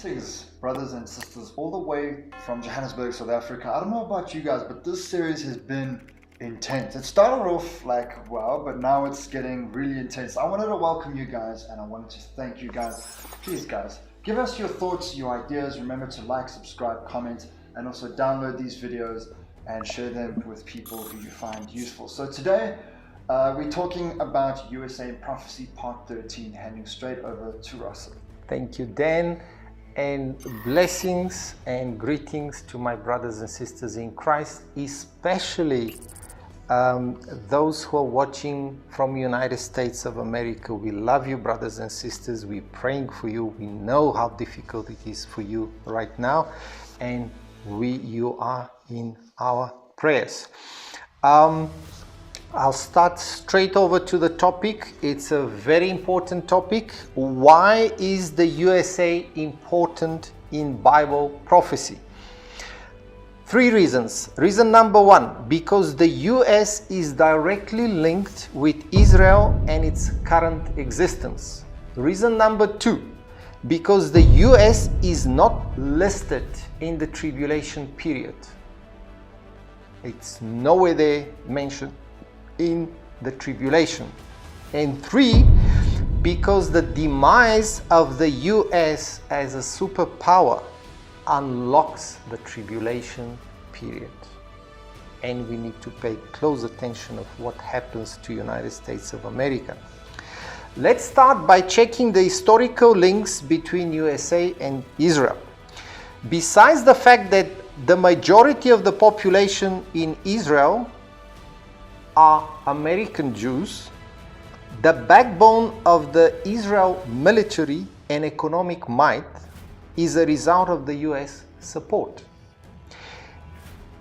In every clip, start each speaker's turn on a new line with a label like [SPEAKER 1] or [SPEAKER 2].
[SPEAKER 1] Greetings, brothers and sisters, all the way from Johannesburg, South Africa. I don't know about you guys, but this series has been intense. It started off like, wow, but now it's getting really intense. I wanted to welcome you guys, and I wanted to thank you guys. Please, guys, give us your thoughts, your ideas. Remember to like, subscribe, comment, and also download these videos and share them with people who you find useful. So today, we're talking about USA in Prophecy, Part 13, handing straight over to Rossen.
[SPEAKER 2] Thank you, Dan, and blessings and greetings to my brothers and sisters in Christ, especially those who are watching from United States of America. We love you, brothers and sisters. We're praying for you. We know how difficult it is for you right now, and you are in our prayers. I'll start straight over to the topic. It's a very important topic. Why is the USA important in Bible prophecy? 3 reasons. Reason number 1, because the US is directly linked with Israel and its current existence. Reason number 2, because the US is not listed in the tribulation period. It's nowhere there mentioned in the tribulation. And 3, because the demise of the US as a superpower unlocks the tribulation period, and we need to pay close attention of what happens to United States of America. Let's start by checking the historical links between USA and Israel. Besides the fact that the majority of the population in Israel are American Jews, the backbone of the Israel military and economic might is a result of the US support.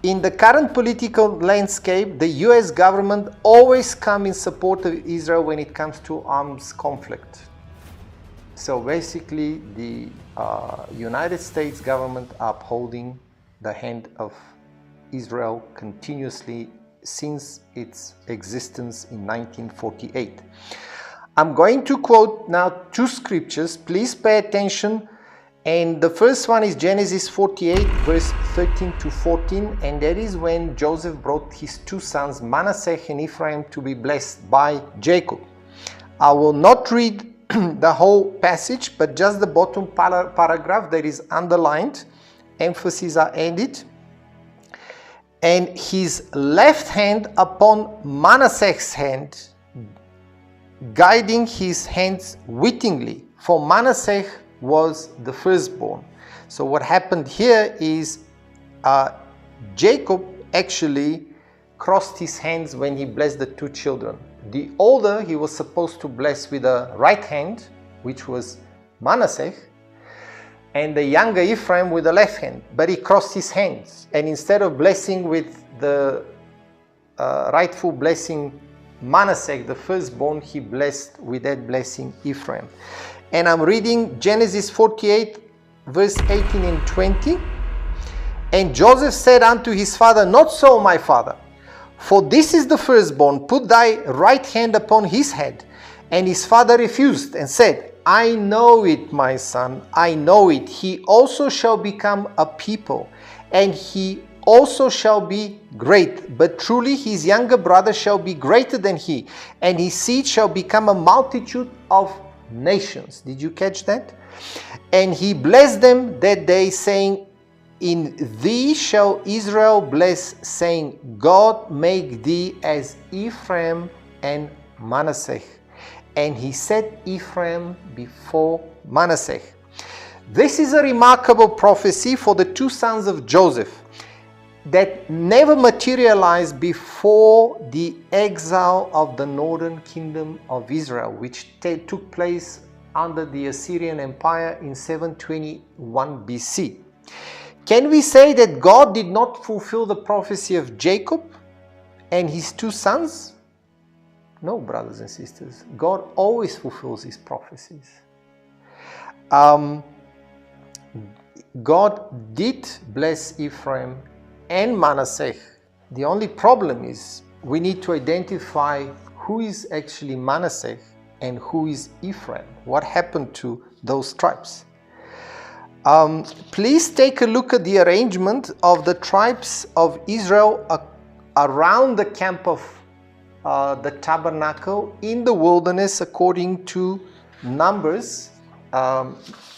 [SPEAKER 2] In the current political landscape, the US government always comes in support of Israel when it comes to arms conflict. So basically, the United States government upholding the hand of Israel continuously since its existence in 1948. I'm going to quote now 2 scriptures. Please pay attention. And the first one is Genesis 48, verse 13 to 14. And that is when Joseph brought his 2 sons, Manasseh and Ephraim, to be blessed by Jacob. I will not read the whole passage, but just the bottom paragraph that is underlined. Emphases are added. And his left hand upon Manasseh's hand, guiding his hands wittingly, for Manasseh was the firstborn. So what happened here is Jacob actually crossed his hands when he blessed the 2 children. The older he was supposed to bless with the right hand, which was Manasseh, and the younger Ephraim with the left hand, but he crossed his hands, and instead of blessing with the rightful blessing Manasseh, the firstborn, he blessed with that blessing Ephraim. And I'm reading Genesis 48, verse 18 and 20. And Joseph said unto his father, Not so, my father, for this is the firstborn, put thy right hand upon his head. And his father refused and said, I know it, my son, I know it. He also shall become a people, and he also shall be great. But truly his younger brother shall be greater than he, and his seed shall become a multitude of nations. Did you catch that? And he blessed them that day, saying, In thee shall Israel bless, saying, God make thee as Ephraim and Manasseh. And he set Ephraim before Manasseh. This is a remarkable prophecy for the 2 sons of Joseph that never materialized before the exile of the northern kingdom of Israel, which took place under the Assyrian Empire in 721 BC. Can we say that God did not fulfill the prophecy of Jacob and his 2 sons? No, brothers and sisters. God always fulfills his prophecies. God did bless Ephraim and Manasseh. The only problem is we need to identify who is actually Manasseh and who is Ephraim. What happened to those tribes? Please take a look at the arrangement of the tribes of Israel around the camp of the tabernacle in the wilderness according to Numbers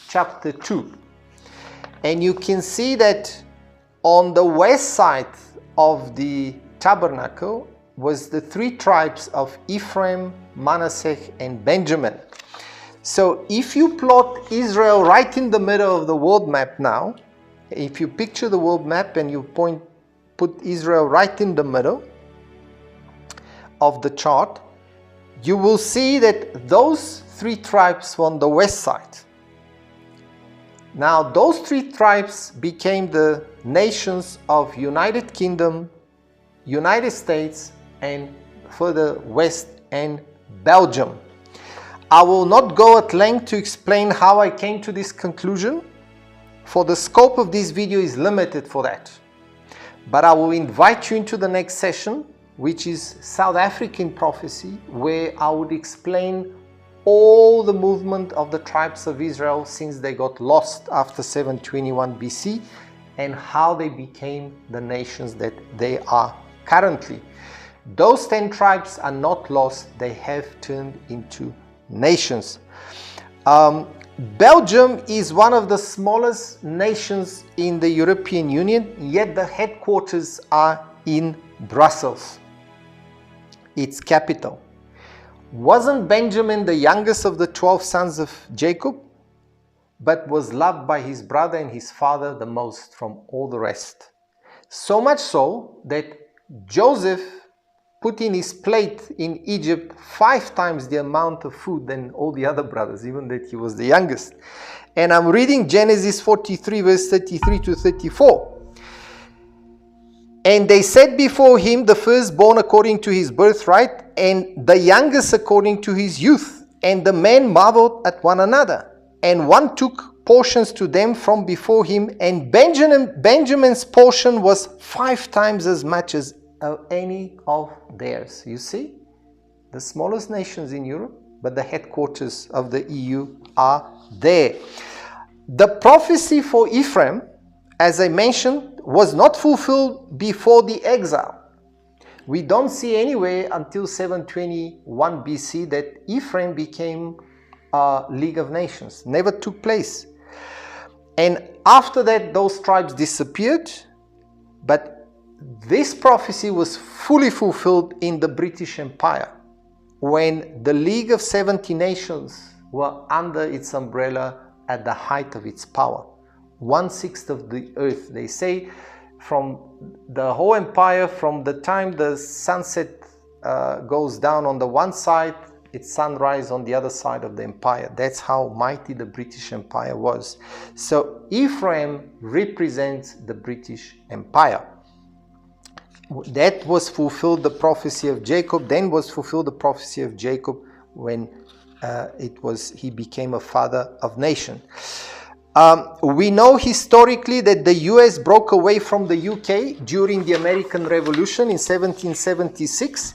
[SPEAKER 2] chapter 2. And you can see that on the west side of the tabernacle was the three tribes of Ephraim, Manasseh, and Benjamin. So if you plot Israel right in the middle of the world map now, if you picture the world map and you put Israel right in the middle of the chart, you will see that those three tribes were on the west side. Now those three tribes became the nations of United Kingdom, United States, and further west and Belgium. I will not go at length to explain how I came to this conclusion, for the scope of this video is limited for that. But I will invite you into the next session, which is South African prophecy, where I would explain all the movement of the tribes of Israel since they got lost after 721 BC and how they became the nations that they are currently. Those 10 tribes are not lost, they have turned into nations. Belgium is one of the smallest nations in the European Union, yet the headquarters are in Brussels, its capital. Wasn't Benjamin the youngest of the 12 sons of Jacob, but was loved by his brother and his father the most from all the rest? So much so that Joseph put in his plate in Egypt 5 times the amount of food than all the other brothers, even that he was the youngest. And I'm reading Genesis 43 verse 33 to 34. And they set before him the firstborn according to his birthright, and the youngest according to his youth. And the men marveled at one another. And one took portions to them from before him, and Benjamin's portion was 5 times as much as any of theirs. You see, the smallest nations in Europe, but the headquarters of the EU are there. The prophecy for Ephraim, as I mentioned, was not fulfilled before the exile. We don't see anywhere until 721 BC that Ephraim became a League of Nations. Never took place. And after that, those tribes disappeared, but this prophecy was fully fulfilled in the British Empire, when the League of 70 Nations were under its umbrella at the height of its power. 1/6 of the earth, they say, from the whole empire, from the time the sunset goes down on the one side, it's sunrise on the other side of the empire. That's how mighty the British Empire was. So Ephraim represents the British Empire. That was fulfilled the prophecy of Jacob. Then was fulfilled the prophecy of Jacob when he became a father of nation. We know historically that the US broke away from the UK during the American Revolution in 1776,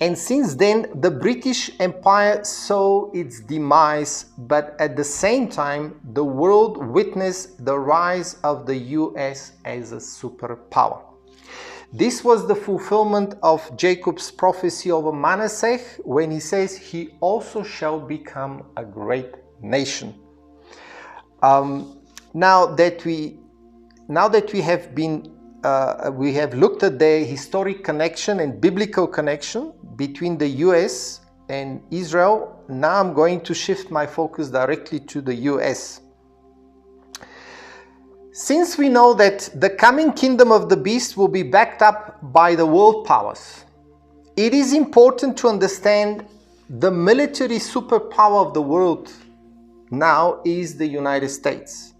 [SPEAKER 2] and since then the British Empire saw its demise, but at the same time the world witnessed the rise of the US as a superpower. This was the fulfillment of Jacob's prophecy over Manasseh when he says he also shall become a great nation. Now that we have looked at the historic connection and biblical connection between the US and Israel, now I'm going to shift my focus directly to the US. Since we know that the coming kingdom of the beast will be backed up by the world powers, it is important to understand the military superpower of the world now is the United States.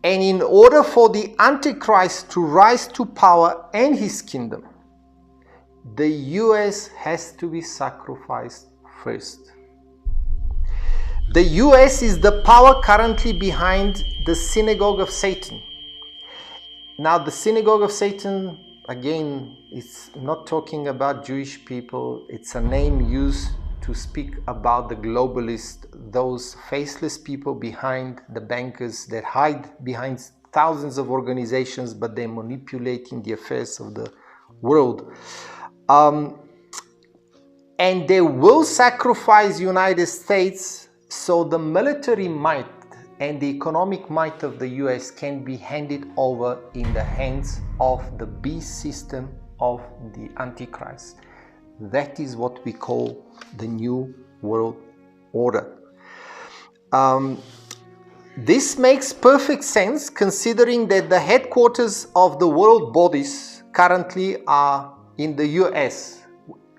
[SPEAKER 2] And in order for the Antichrist to rise to power and his kingdom, the US has to be sacrificed first. The US is the power currently behind the synagogue of Satan. Now, the synagogue of Satan, again, it's not talking about Jewish people. It's a name used to speak about the globalists, those faceless people behind the bankers that hide behind thousands of organizations, but they're manipulating the affairs of the world. And they will sacrifice United States so the military might and the economic might of the US can be handed over in the hands of the beast system of the Antichrist. That is what we call the New World Order. This makes perfect sense considering that the headquarters of the world bodies currently are in the US.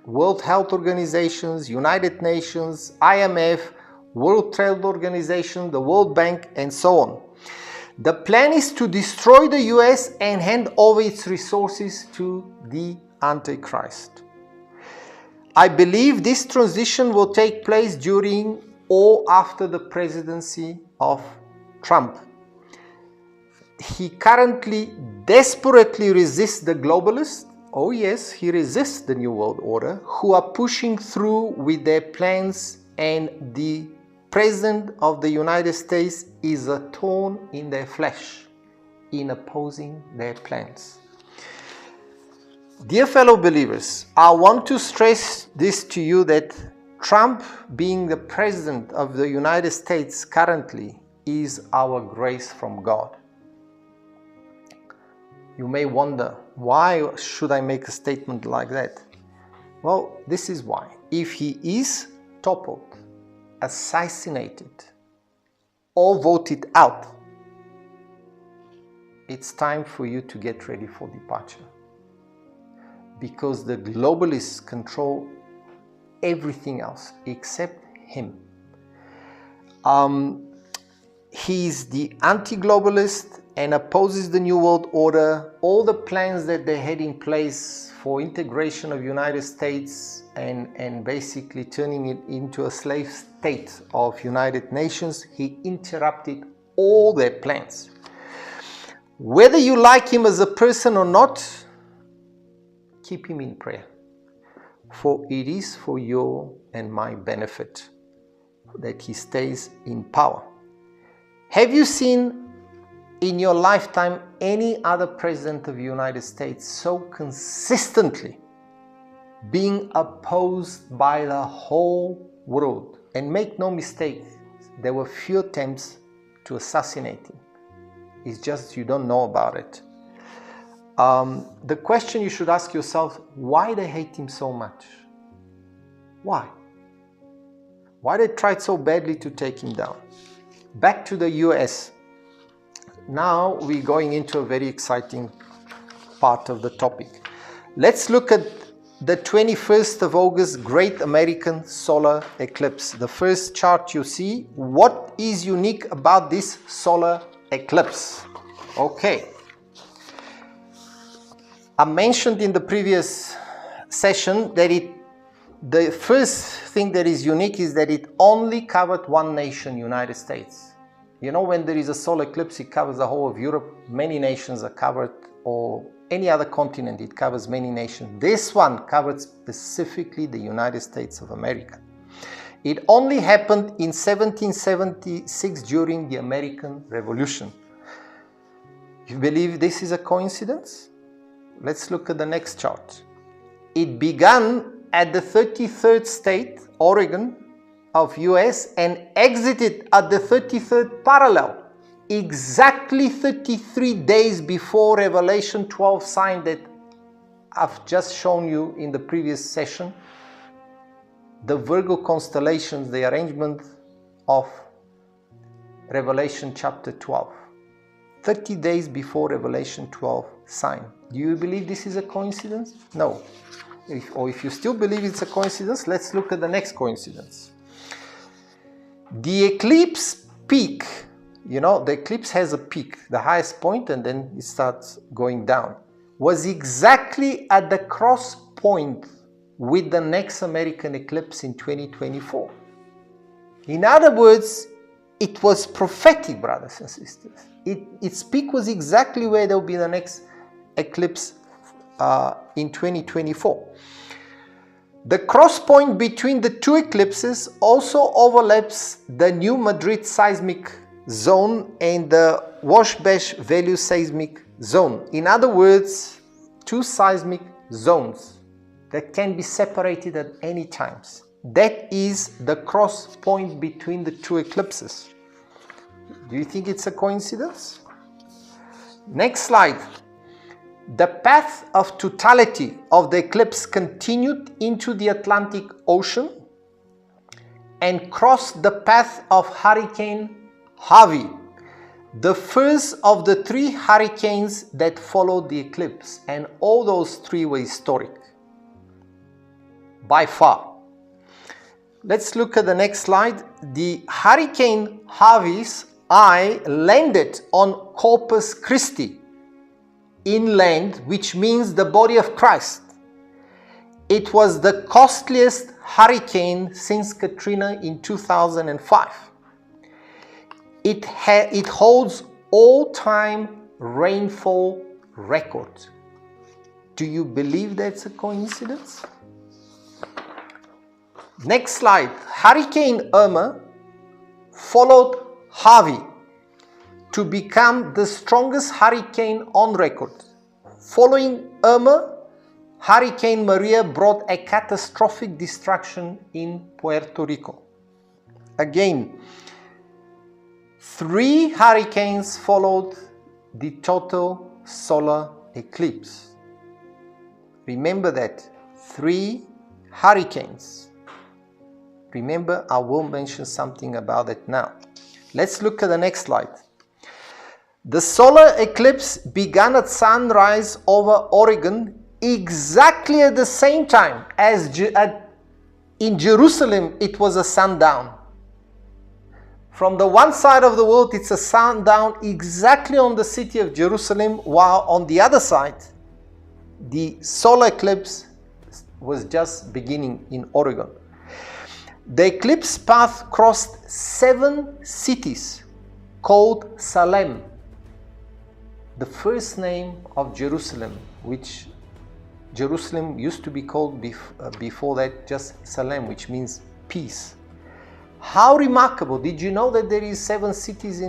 [SPEAKER 2] World Health Organizations, United Nations, IMF, World Trade Organization, the World Bank, and so on. The plan is to destroy the US and hand over its resources to the Antichrist. I believe this transition will take place during or after the presidency of Trump. He currently desperately resists the globalists. Oh yes, he resists the New World Order, who are pushing through with their plans, and the President of the United States is a thorn in their flesh in opposing their plans. Dear fellow believers, I want to stress this to you, that Trump, being the President of the United States currently, is our grace from God. You may wonder, why should I make a statement like that? Well, this is why. If he is toppled, assassinated, or voted out, it's time for you to get ready for departure. Because the globalists control everything else except him. He's the anti-globalist and opposes the New World Order. All the plans that they had in place for integration of United States and basically turning it into a slave state of United Nations, he interrupted all their plans. Whether you like him as a person or not, keep him in prayer, for it is for your and my benefit that he stays in power. Have you seen in your lifetime any other president of the United States so consistently being opposed by the whole world? And make no mistake, there were few attempts to assassinate him. It's just you don't know about it. The question you should ask yourself, why they hate him so much? Why? Why they tried so badly to take him down? Back to the US. Now we're going into a very exciting part of the topic. Let's look at the 21st of August Great American Solar Eclipse. The first chart you see, what is unique about this solar eclipse? Okay. I mentioned in the previous session that the first thing that is unique is that it only covered one nation, United States. You know, when there is a solar eclipse, it covers the whole of Europe. Many nations are covered, or any other continent, it covers many nations. This one covered specifically the United States of America. It only happened in 1776 during the American Revolution. You believe this is a coincidence? Let's look at the next chart. It began at the 33rd state, Oregon, of US, and exited at the 33rd parallel, exactly 33 days before Revelation 12 sign that I've just shown you in the previous session. The Virgo constellations, the arrangement of Revelation chapter 12. 30 days before Revelation 12 sign. Do you believe this is a coincidence? No. If you still believe it's a coincidence, let's look at the next coincidence. The eclipse peak, you know, the eclipse has a peak, the highest point, and then it starts going down, was exactly at the cross point with the next American eclipse in 2024. In other words, it was prophetic, brothers and sisters. Its peak was exactly where there will be the next eclipse in 2024. The cross point between the two eclipses also overlaps the New Madrid seismic zone and the Wabash Valley seismic zone. In other words, two seismic zones that can be separated at any times. That is the cross point between the two eclipses. Do you think it's a coincidence? Next slide. The path of totality of the eclipse continued into the Atlantic Ocean and crossed the path of Hurricane Harvey, the first of the three hurricanes that followed the eclipse, and all those three were historic by far. Let's look at the next slide. The Hurricane Harvey's eye landed on Corpus Christi inland, which means the body of Christ. It was the costliest hurricane since Katrina in 2005. It holds all-time rainfall record. Do you believe that's a coincidence? Next slide. Hurricane Irma followed Harvey to become the strongest hurricane on record. Following Irma, Hurricane Maria brought a catastrophic destruction in Puerto Rico. Again, three hurricanes followed the total solar eclipse. Remember that. 3 hurricanes. Remember, I will mention something about it now. Let's look at the next slide. The solar eclipse began at sunrise over Oregon exactly at the same time as in Jerusalem it was a sundown. From the one side of the world it's a sundown exactly on the city of Jerusalem, while on the other side the solar eclipse was just beginning in Oregon. The eclipse path crossed 7 cities called Salem, the first name of Jerusalem, which Jerusalem used to be called before that just Salem, which means peace. How remarkable. Did you know that there is 7 cities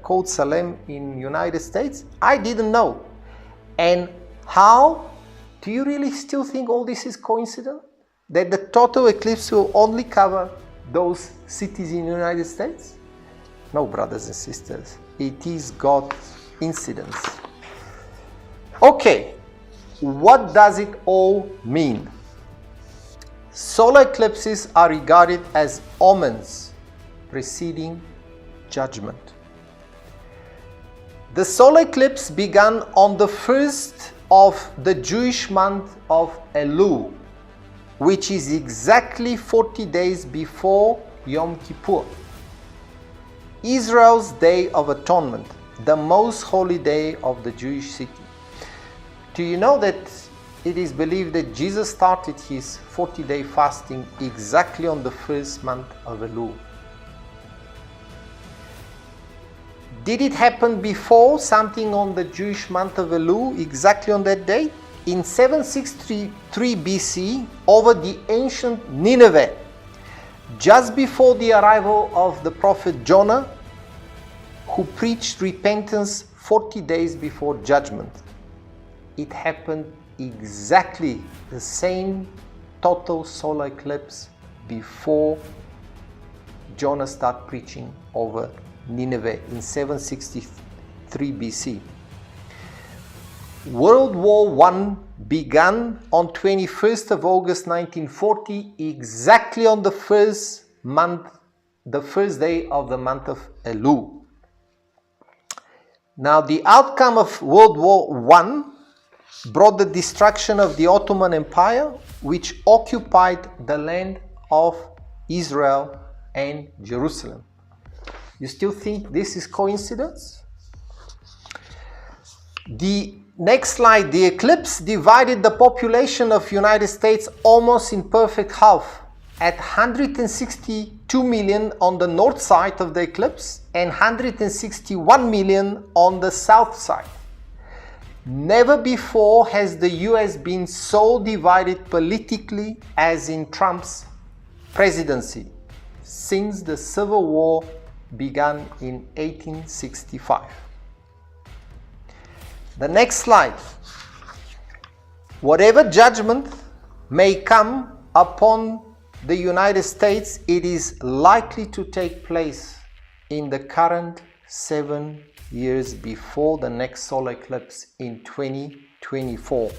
[SPEAKER 2] called Salem in United States? I didn't know. And how? Do you really still think all this is coincidence? That the total eclipse will only cover those cities in the United States? No, brothers and sisters. It is God's incidence. Okay, what does it all mean? Solar eclipses are regarded as omens preceding judgment. The solar eclipse began on the first of the Jewish month of Elul, which is exactly 40 days before Yom Kippur, Israel's Day of Atonement, the most holy day of the Jewish city. Do you know that it is believed that Jesus started his 40-day fasting exactly on the first month of Elul? Did it happen before, something on the Jewish month of Elul, exactly on that date? In 763 BC, over the ancient Nineveh, just before the arrival of the prophet Jonah, who preached repentance 40 days before judgment. It happened exactly the same total solar eclipse before Jonah started preaching over Nineveh in 763 BC. World War I began on 21st of August 1940, exactly on the first day of the month of Elul. Now, the outcome of World War I brought the destruction of the Ottoman Empire, which occupied the land of Israel and Jerusalem. You still think this is coincidence? The next slide. The eclipse divided the population of United States almost in perfect half, at 162 million on the north side of the eclipse and 161 million on the south side. Never before has the US been so divided politically as in Trump's presidency since the Civil War began in 1865. The next slide. Whatever judgment may come upon the United States, it is likely to take place in the current 7 years before the next solar eclipse in 2024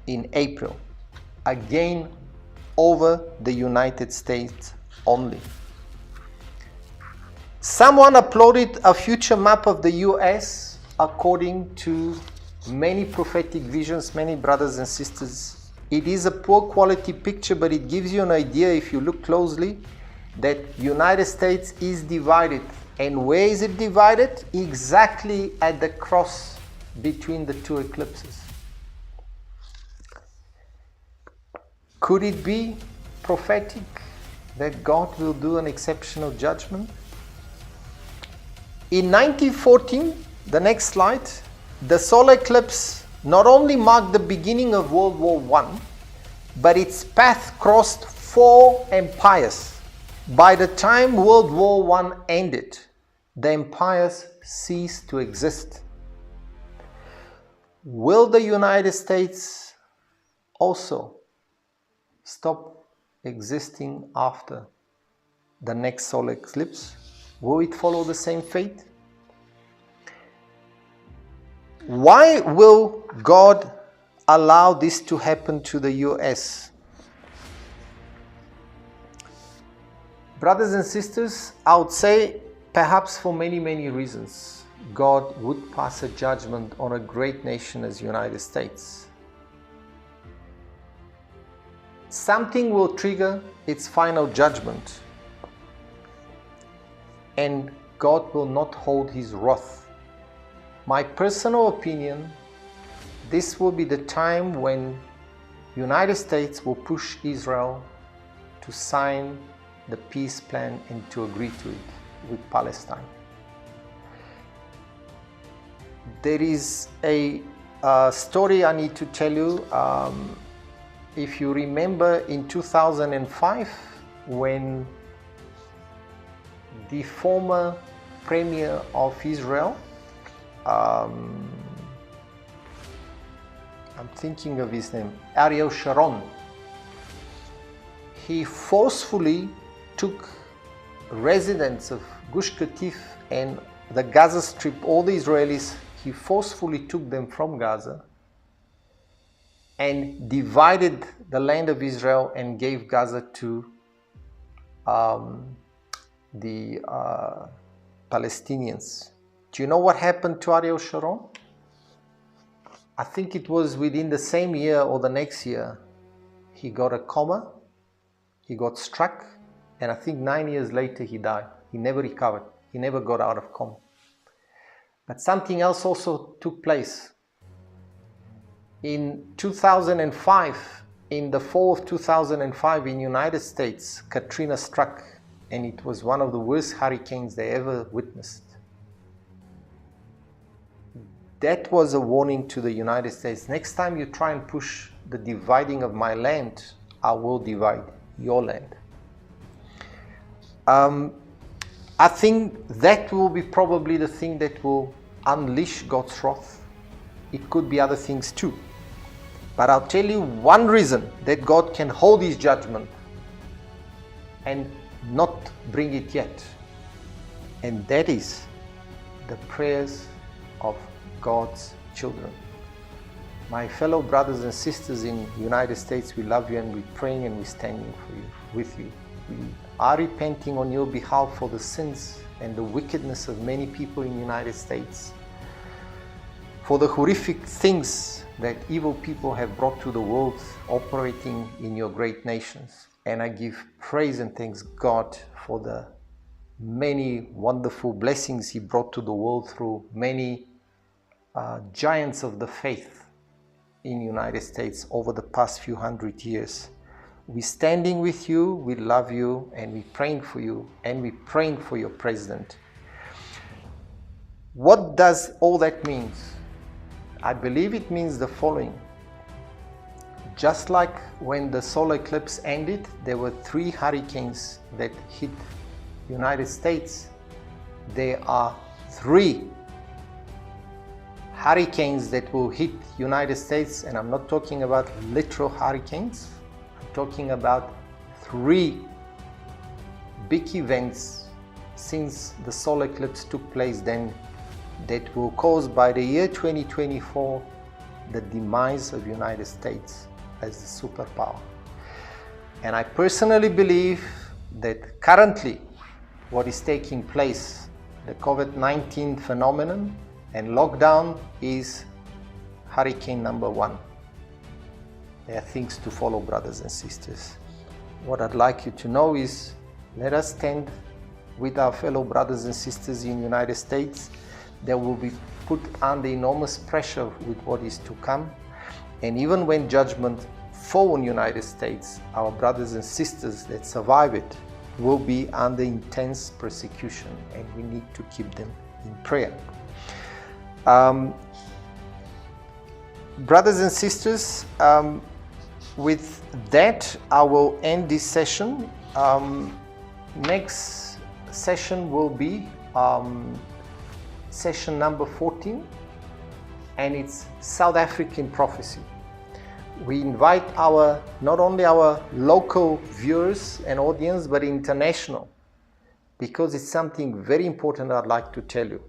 [SPEAKER 2] in April, again over the United States only. Someone uploaded a future map of the US according to many prophetic visions, many brothers and sisters. It is a poor quality picture, but it gives you an idea, if you look closely, that United States is divided. And where is it divided? Exactly at the cross between the two eclipses. Could it be prophetic that God will do an exceptional judgment? In 1914, the next slide, the solar eclipse not only marked the beginning of World War I, but its path crossed 4 empires. By the time World War I ended, the empires ceased to exist. Will the United States also stop existing after the next solar eclipse? Will it follow the same fate? Why will God allow this to happen to the US? Brothers and sisters, I would say perhaps for many, many reasons, God would pass a judgment on a great nation as the United States. Something will trigger its final judgment, and God will not hold his wrath. My personal opinion, this will be the time when the United States will push Israel to sign the peace plan and to agree to it with Palestine. There is a story I need to tell you. If you remember in 2005, when the former premier of Israel, I'm thinking of his name, Ariel Sharon, he forcefully took residents of Gush Katif and the Gaza Strip, all the Israelis, he forcefully took them from Gaza and divided the land of Israel and gave Gaza to the Palestinians. Do you know what happened to Ariel Sharon? I think it was within the same year or the next year, he got a coma, he got struck, and I think 9 years later he died. He never recovered. He never got out of coma. But something else also took place. In 2005, in the fall of 2005 in the United States, Katrina struck, and it was one of the worst hurricanes they ever witnessed. That was a warning to the United States. Next time you try and push the dividing of my land, I will divide your land. I think that will be probably the thing that will unleash God's wrath. It could be other things too. But I'll tell you one reason that God can hold his judgment and not bring it yet. And that is the prayers of God's children. My fellow brothers and sisters in the United States, we love you and we're praying and we're standing for you, with you. We are repenting on your behalf for the sins and the wickedness of many people in the United States, for the horrific things that evil people have brought to the world operating in your great nations. And I give praise and thanks God for the many wonderful blessings he brought to the world through many giants of the faith in the United States over the past few hundred years. We're standing with you, we love you, and we're praying for you, and we're praying for your president. What does all that mean? I believe it means the following. Just like when the solar eclipse ended, there were 3 hurricanes that hit the United States. There are 3 hurricanes that will hit the United States, and I'm not talking about literal hurricanes. I'm talking about 3 big events since the solar eclipse took place then that will cause by the year 2024 the demise of the United States as the superpower. And I personally believe that currently what is taking place, the COVID-19 phenomenon and lockdown, is hurricane number 1. There are things to follow, brothers and sisters. What I'd like you to know is, let us stand with our fellow brothers and sisters in the United States that will be put under enormous pressure with what is to come. And even when judgment falls on the United States, our brothers and sisters that survive it will be under intense persecution, and we need to keep them in prayer. Brothers and sisters, with that I will end this session. Next session will be session number 14, and it's South African prophecy. We invite not only our local viewers and audience, but international, because it's something very important I'd like to tell you.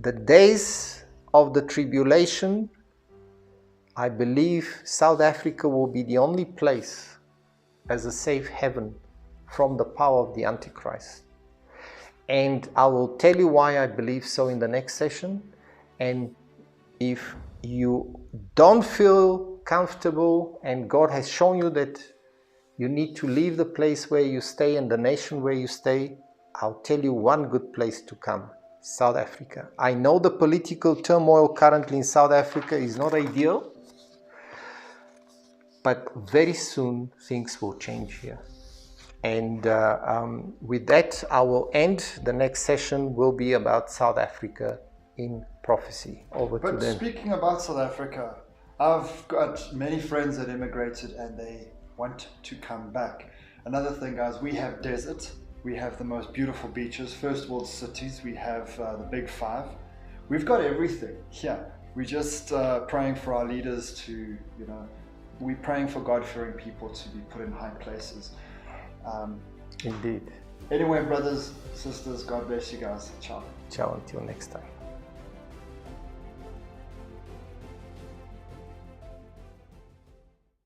[SPEAKER 2] The days of the tribulation, I believe South Africa will be the only place as a safe haven from the power of the Antichrist. And I will tell you why I believe so in the next session. And if you don't feel comfortable and God has shown you that you need to leave the place where you stay and the nation where you stay, I'll tell you one good place to come: South Africa. I know the political turmoil currently in South Africa is not ideal, but very soon things will change here. And with that, I will end. The next session will be about South Africa in prophecy. Over to them.
[SPEAKER 1] But speaking about South Africa, I've got many friends that immigrated and they want to come back. Another thing, guys, we have desert. We have the most beautiful beaches, first world cities. We have the big 5. We've got everything here. We're just praying for our leaders to, we're praying for God-fearing people to be put in high places.
[SPEAKER 2] Indeed.
[SPEAKER 1] Anyway, brothers, sisters, God bless you guys. Ciao.
[SPEAKER 2] Ciao, until next time.